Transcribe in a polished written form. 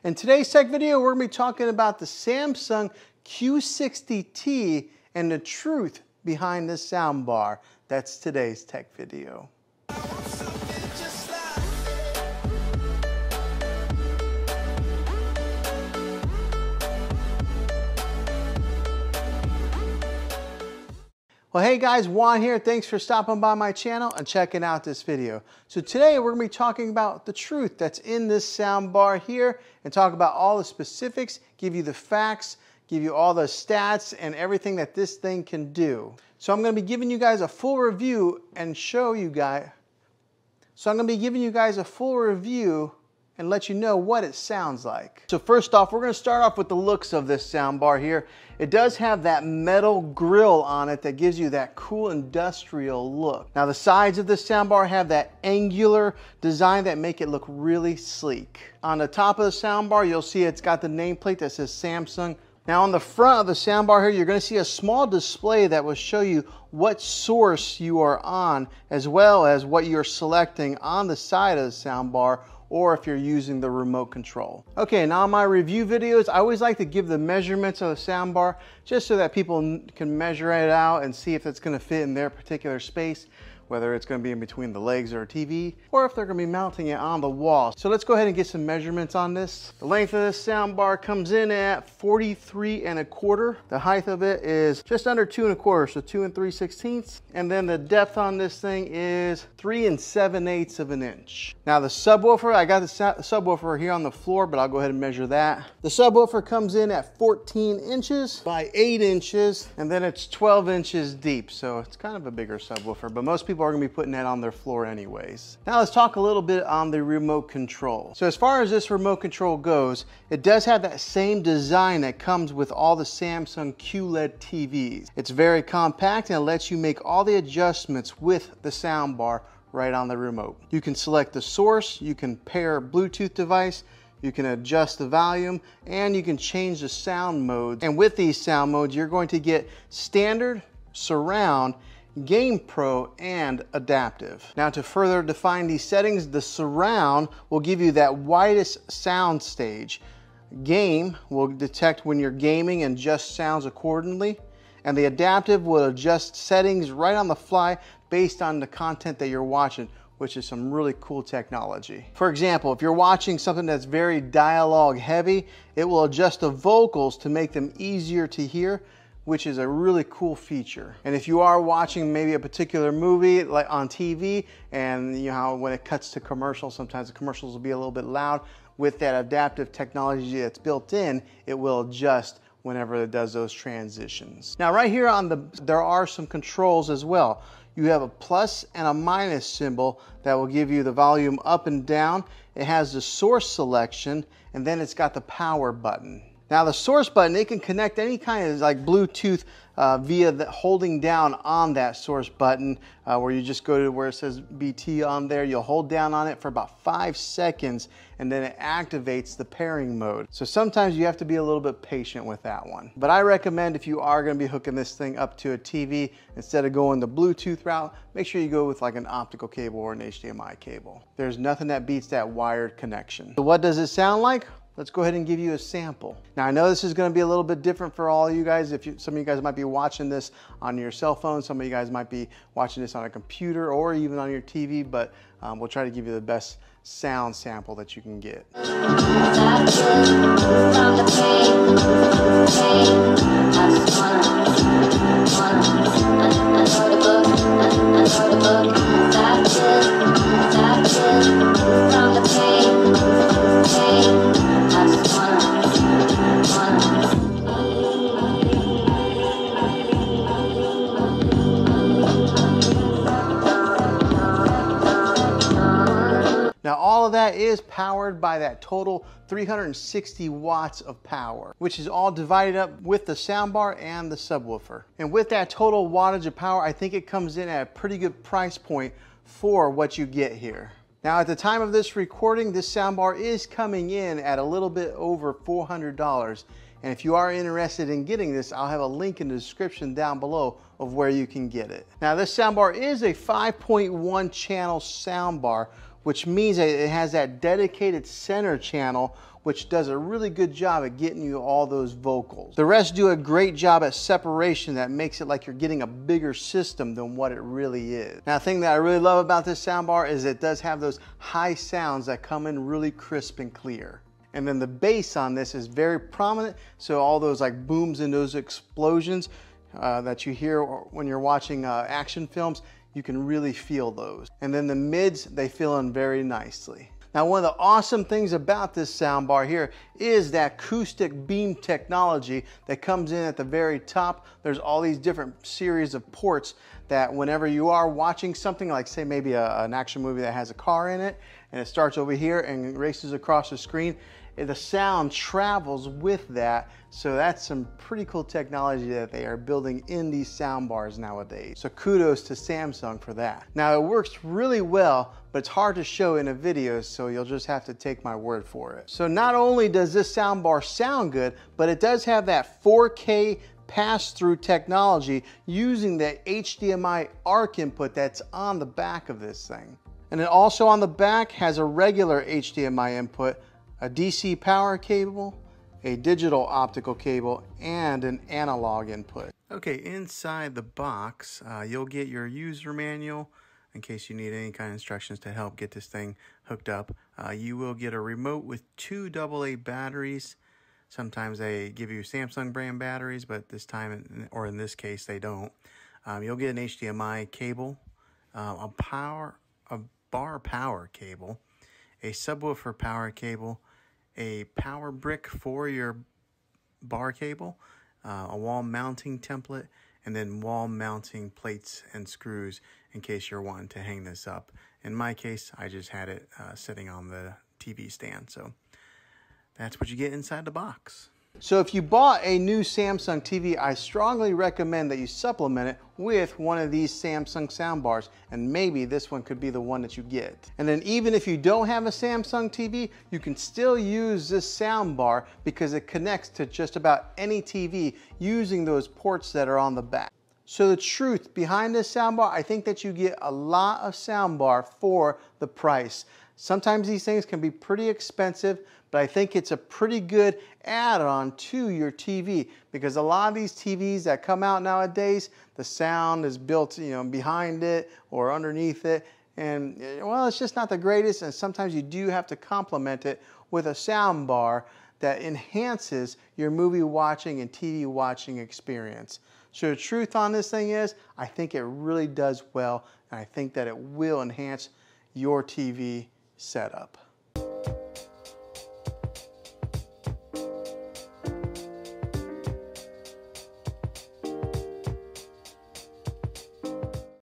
In today's tech video, we're going to be talking about the Samsung Q60T and the truth behind this soundbar. That's today's tech video. Well, hey guys, Juan here. Thanks for stopping by my channel and checking out this video. So today we're going to be talking about the truth that's in this soundbar here and talk about all the specifics, give you the facts, give you all the stats and everything that this thing can do. So I'm going to be giving you guys a full review and show you guys. So I'm going to be giving you guys a full review and let you know what it sounds like. So first off, we're going to start off with the looks of this soundbar here. It does have that metal grill on it that gives you that cool industrial look. Now the sides of this soundbar have that angular design that make it look really sleek. On the top of the soundbar, you'll see it's got the nameplate that says Samsung. Now on the front of the soundbar here, you're going to see a small display that will show you what source you are on, as well as what you're selecting on the side of the soundbar, or if you're using the remote control. Okay, now in my review videos, I always like to give the measurements of the soundbar just so that people can measure it out and see if it's gonna fit in their particular space, whether it's gonna be in between the legs or a TV, or if they're gonna be mounting it on the wall. So let's go ahead and get some measurements on this. The length of this soundbar comes in at 43 1/4. The height of it is just under 2 1/4, so 2 3/16. And then the depth on this thing is 3 7/8 of an inch. Now the subwoofer, I got the subwoofer here on the floor, but I'll go ahead and measure that. The subwoofer comes in at 14 inches by 8 inches, and then it's 12 inches deep. So it's kind of a bigger subwoofer, but most people are going to be putting that on their floor anyways. Now let's talk a little bit on the remote control. So as far as this remote control goes, it does have that same design that comes with all the Samsung QLED TVs. It's very compact and it lets you make all the adjustments with the soundbar right on the remote. You can select the source, you can pair a Bluetooth device, you can adjust the volume, and you can change the sound modes. And with these sound modes, you're going to get standard, surround, Game Pro, and adaptive. Now to further define these settings, the surround will give you that widest sound stage. Game will detect when you're gaming and adjust sounds accordingly. And the adaptive will adjust settings right on the fly based on the content that you're watching, which is some really cool technology. For example, if you're watching something that's very dialogue heavy, it will adjust the vocals to make them easier to hear, which is a really cool feature. And if you are watching maybe a particular movie like on TV, and you know how when it cuts to commercials, sometimes the commercials will be a little bit loud, with that adaptive technology that's built in, it will adjust whenever it does those transitions. Now right here there are some controls as well. You have a plus and a minus symbol that will give you the volume up and down. It has the source selection, and then it's got the power button. Now the source button, it can connect any kind of like Bluetooth via holding down on that source button, where you just go to where it says BT on there. You'll hold down on it for about 5 seconds and then it activates the pairing mode. So sometimes you have to be a little bit patient with that one. But I recommend if you are going to be hooking this thing up to a TV, instead of going the Bluetooth route, make sure you go with like an optical cable or an HDMI cable. There's nothing that beats that wired connection. So what does it sound like? Let's go ahead and give you a sample. Now I know this is going to be a little bit different for all of you guys. Some of you guys might be watching this on your cell phone, some of you guys might be watching this on a computer or even on your TV, but we'll try to give you the best sound sample that you can get. Now all of that is powered by that total 360 watts of power, which is all divided up with the soundbar and the subwoofer. And with that total wattage of power, I think it comes in at a pretty good price point for what you get here. Now at the time of this recording, this soundbar is coming in at a little bit over $400. And if you are interested in getting this, I'll have a link in the description down below of where you can get it. Now this soundbar is a 5.1 channel soundbar, which means that it has that dedicated center channel which does a really good job at getting you all those vocals. The rest do a great job at separation that makes it like you're getting a bigger system than what it really is. Now, the thing that I really love about this soundbar is it does have those high sounds that come in really crisp and clear. And then the bass on this is very prominent, so all those like booms and those explosions that you hear when you're watching action films, you can really feel those. And then the mids, they fill in very nicely. Now, one of the awesome things about this soundbar here is that acoustic beam technology that comes in at the very top. There's all these different series of ports that whenever you are watching something like, say, maybe an action movie that has a car in it, and it starts over here and races across the screen, the sound travels with that. So that's some pretty cool technology that they are building in these soundbars nowadays. So kudos to Samsung for that. Now, it works really well, but it's hard to show in a video, so you'll just have to take my word for it. So not only does this soundbar sound good, but it does have that 4K pass-through technology using the HDMI ARC input that's on the back of this thing. And it also on the back has a regular HDMI input, a DC power cable, a digital optical cable, and an analog input. Okay, inside the box, you'll get your user manual in case you need any kind of instructions to help get this thing hooked up. You will get a remote with 2 AA batteries. Sometimes they give you Samsung brand batteries, but this time, or in this case, they don't. You'll get an HDMI cable, a bar power cable, a subwoofer power cable, a power brick for your bar cable, a wall mounting template, and then wall mounting plates and screws in case you're wanting to hang this up. In my case, I just had it sitting on the TV stand. So that's what you get inside the box. So if you bought a new Samsung TV, I strongly recommend that you supplement it with one of these Samsung soundbars, and maybe this one could be the one that you get. And then even if you don't have a Samsung TV, you can still use this soundbar because it connects to just about any TV using those ports that are on the back. So the truth behind this soundbar, I think that you get a lot of soundbar for the price. Sometimes these things can be pretty expensive, but I think it's a pretty good add-on to your TV because a lot of these TVs that come out nowadays, the sound is built, behind it or underneath it, and well, it's just not the greatest, and sometimes you do have to complement it with a sound bar that enhances your movie watching and TV watching experience. So the truth on this thing is, I think it really does well, and I think that it will enhance your TV setup.